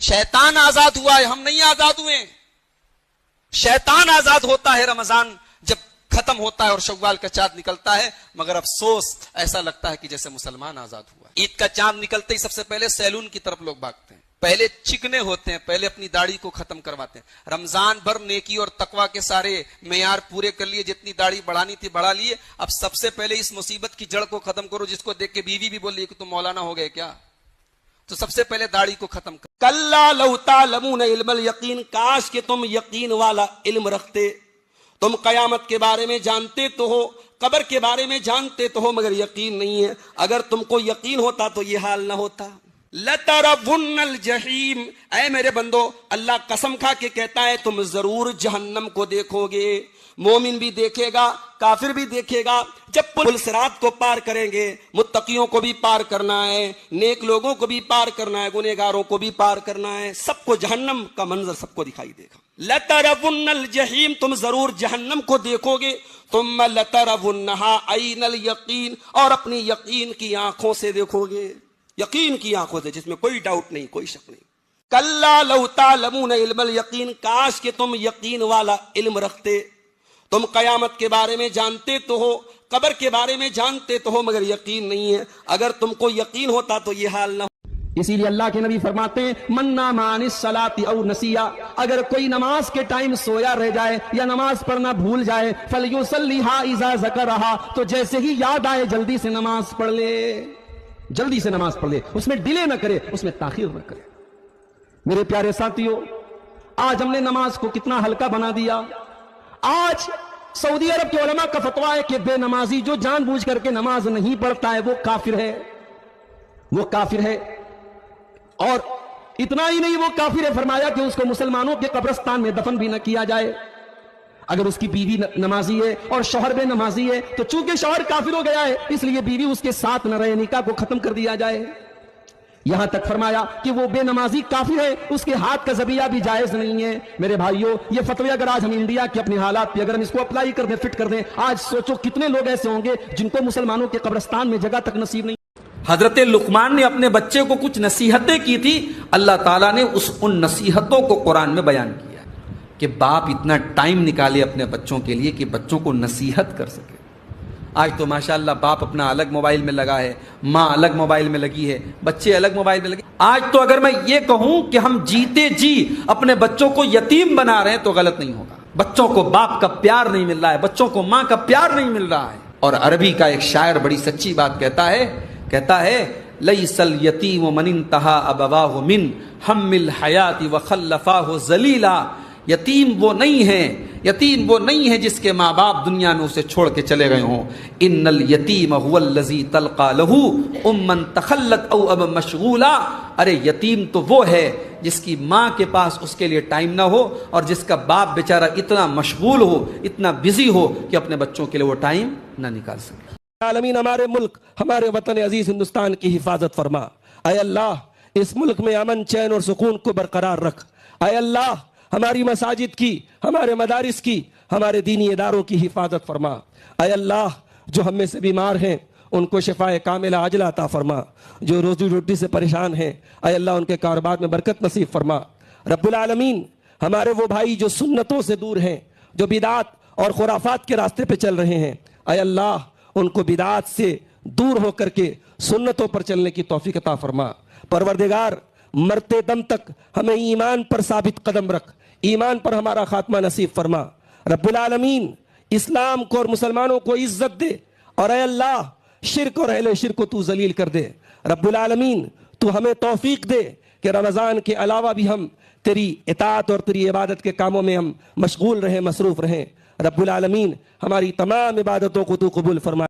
شیطان آزاد ہوا ہے، ہم نہیں آزاد ہوئے. شیطان آزاد ہوتا ہے رمضان جب ختم ہوتا ہے اور شوال کا چاند نکلتا ہے، مگر افسوس ایسا لگتا ہے کہ جیسے مسلمان آزاد ہوا. عید کا چاند نکلتے ہی سب سے پہلے سیلون کی طرف لوگ بھاگتے ہیں، پہلے چکنے ہوتے ہیں، پہلے اپنی داڑھی کو ختم کرواتے ہیں. رمضان بھر نیکی اور تقوی کے سارے معیار پورے کر لیے، جتنی داڑھی بڑھانی تھی بڑھا لیے. اب سب سے پہلے اس مصیبت کی جڑ کو ختم کرو جس کو دیکھ کے بیوی بھی بول رہی ہے کہ تم مولانا ہو گئے کیا. تو سب سے پہلے داڑھی کو ختم کر. کلا لو تعلمون علم الیقین، کاش کہ تم یقین والا علم رکھتے. تم قیامت کے بارے میں جانتے تو ہو، قبر کے بارے میں جانتے تو ہو، مگر یقین نہیں ہے. اگر تم کو یقین ہوتا تو یہ حال نہ ہوتا. لَتَرَوُنَّ الْجَحِيمَ، اے میرے بندو، اللہ قسم کھا کے کہتا ہے تم ضرور جہنم کو دیکھو گے. مومن بھی دیکھے گا، کافر بھی دیکھے گا. جب پل صراط کو پار کریں گے، متقیوں کو بھی پار کرنا ہے، نیک لوگوں کو بھی پار کرنا ہے، گنہگاروں کو بھی پار کرنا ہے. سب کو جہنم کا منظر سب کو دکھائی دے گا. لَتَرَوُنَّ الْجَحِيمَ، تم ضرور جہنم کو دیکھو گے. ثُمَّ لَتَرَوُنَّهَا عَيْنَ الْيَقِينِ، اور اپنی یقین کی آنکھوں سے دیکھو گے. یقین کی آنکھوں سے جس میں کوئی ڈاؤٹ نہیں، کوئی شک نہیں. کلا لو تعلمون علم الیقین، کاش کہ تم یقین والا علم رکھتے. تم قیامت کے بارے میں جانتے تو ہو، قبر کے بارے میں جانتے تو ہو، مگر یقین نہیں ہے. اگر تم کو یقین ہوتا تو یہ حال نہ. اسی لیے اللہ کے نبی فرماتے ہیں من نام عن الصلاۃ او نسیا، اگر کوئی نماز کے ٹائم سویا رہ جائے یا نماز پڑھنا بھول جائے، فلیصلیھا اذا ذکرھا، تو جیسے ہی یاد آئے جلدی سے نماز پڑھ لے. جلدی سے نماز پڑھ لے، اس میں ڈیلے نہ کرے، اس میں تاخیر نہ کرے. میرے پیارے ساتھیوں، آج ہم نے نماز کو کتنا ہلکا بنا دیا. آج سعودی عرب کے علماء کا فتویٰ ہے کہ بے نمازی جو جان بوجھ کر کے نماز نہیں پڑھتا ہے وہ کافر ہے، وہ کافر ہے. اور اتنا ہی نہیں، وہ کافر ہے. فرمایا کہ اس کو مسلمانوں کے قبرستان میں دفن بھی نہ کیا جائے. اگر اس کی بیوی نمازی ہے اور شوہر بے نمازی ہے تو چونکہ شوہر کافر ہو گیا ہے اس لیے بیوی اس کے ساتھ نہ رہے، نکاح کو ختم کر دیا جائے. یہاں تک فرمایا کہ وہ بے نمازی کافر ہے، اس کے ہاتھ کا ذبیحہ بھی جائز نہیں ہے. میرے بھائیوں، یہ فتوی اگر آج ہم انڈیا کے اپنے حالات پہ اگر ہم اس کو اپلائی کر دیں، فٹ کر دیں، آج سوچو کتنے لوگ ایسے ہوں گے جن کو مسلمانوں کے قبرستان میں جگہ تک نصیب نہیں. حضرت لقمان نے اپنے بچے کو کچھ نصیحتیں کی تھی، اللہ تعالیٰ نے ان نصیحتوں کو قرآن میں بیان کیا کہ باپ اتنا ٹائم نکالے اپنے بچوں کے لیے کہ بچوں کو نصیحت کر سکے. آج تو ماشاءاللہ باپ اپنا الگ موبائل میں لگا ہے، ماں الگ موبائل میں لگی ہے، بچے الگ موبائل میں لگے. آج تو اگر میں یہ کہوں کہ ہم جیتے جی اپنے بچوں کو یتیم بنا رہے ہیں تو غلط نہیں ہوگا. بچوں کو باپ کا پیار نہیں مل رہا ہے، بچوں کو ماں کا پیار نہیں مل رہا ہے. اور عربی کا ایک شاعر بڑی سچی بات کہتا ہے لیس الیتیم من انتہا ابواہ من ہم الحیات وخلفاہ ذلیلا. یتیم وہ نہیں ہے جس کے ماں باپ دنیا میں اسے چھوڑ کے چلے گئے ہوں. ان الیتیم هو الذی تلقى له اما تخلت او ابا مشغولا. ارے یتیم تو وہ ہے جس کی ماں کے پاس اس کے لیے ٹائم نہ ہو اور جس کا باپ بیچارہ اتنا مشغول ہو، اتنا بزی ہو کہ اپنے بچوں کے لیے وہ ٹائم نہ نکال سکے. عالمین، ہمارے ملک، ہمارے وطن عزیز ہندوستان کی حفاظت فرما. اے اللہ، اس ملک میں امن، چین اور سکون کو برقرار رکھ. اے اللہ، ہماری مساجد کی، ہمارے مدارس کی، ہمارے دینی اداروں کی حفاظت فرما. اے اللہ، جو ہم میں سے بیمار ہیں ان کو شفاء کاملہ عاجلہ عطا فرما. جو روزی روٹی سے پریشان ہیں، اے اللہ ان کے کاروبار میں برکت نصیب فرما. رب العالمین، ہمارے وہ بھائی جو سنتوں سے دور ہیں، جو بدعات اور خرافات کے راستے پہ چل رہے ہیں، اے اللہ ان کو بدعات سے دور ہو کر کے سنتوں پر چلنے کی توفیق عطا فرما. پروردگار، مرتے دم تک ہمیں ایمان پر ثابت قدم رکھ، ایمان پر ہمارا خاتمہ نصیب فرما. رب العالمین، اسلام کو اور مسلمانوں کو عزت دے، اور اے اللہ شرک اور اہل شرک کو تو ذلیل کر دے. رب العالمین، تو ہمیں توفیق دے کہ رمضان کے علاوہ بھی ہم تیری اطاعت اور تیری عبادت کے کاموں میں ہم مشغول رہیں، مصروف رہیں. رب العالمین، ہماری تمام عبادتوں کو تو قبول فرما.